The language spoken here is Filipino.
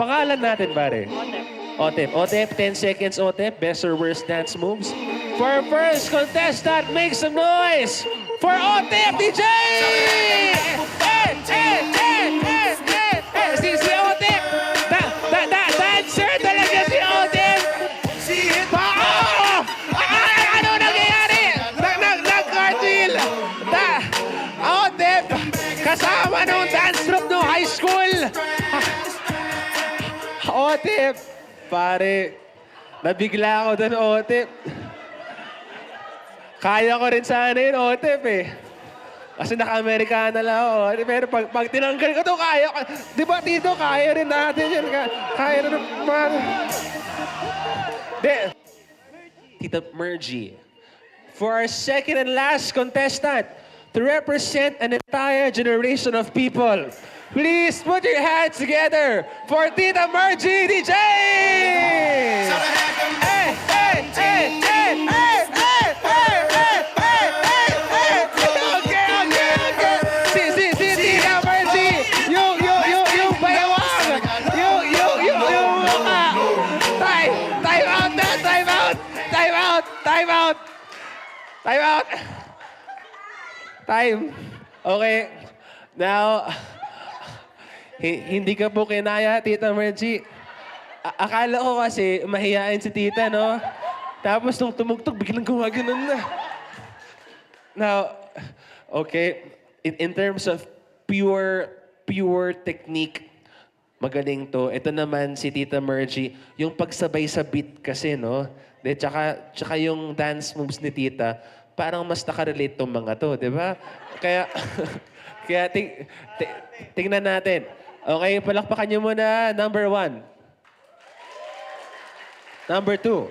Pangalan natin, pare. Otep. Otep, 10 seconds, Otep. Best or worst dance moves. For our first contestant, make some noise for Otep DJ! Si Otep! Dancer talaga si Otep! Ano nangyayari? Nag-cartwheel! Otep! Kasama nung dance group nung high school! Otep! Pare, nabigla ako doon, Otep. Kaya ko rin sana yun, Otep eh. Kasi naka-Amerikana lang ako. Pero pag tinanggal ko to, kaya ko. Di ba, Tito, kaya rin natin yun. Kaya rin naman. Tita Mergy. For our second and last contestant, to represent an entire generation of people, please put your hands together for Tita Mergy DJ! Hey, hey, hey, hey, hey, hey, hey, hey, hey, hey, hey! Okay. Si Tita Mergy, yung baywang, yung mukha. Time out na, time out. Time. Okay. Now, hindi ka po kinaya, Tita Mergy. Akala ko kasi mahihain si Tita, no? Tapos nung tumugtog, biglang gumaganon na. Now, okay. In terms of pure technique, magaling to. Ito naman si Tita Mergy, yung pagsabay sa beat kasi, no? Tsaka yung dance moves ni Tita, parang mas nakarelate tong mga to, di ba? Kaya, tingnan natin. Okay, palakpakan niyo muna. Number 1. Number 2.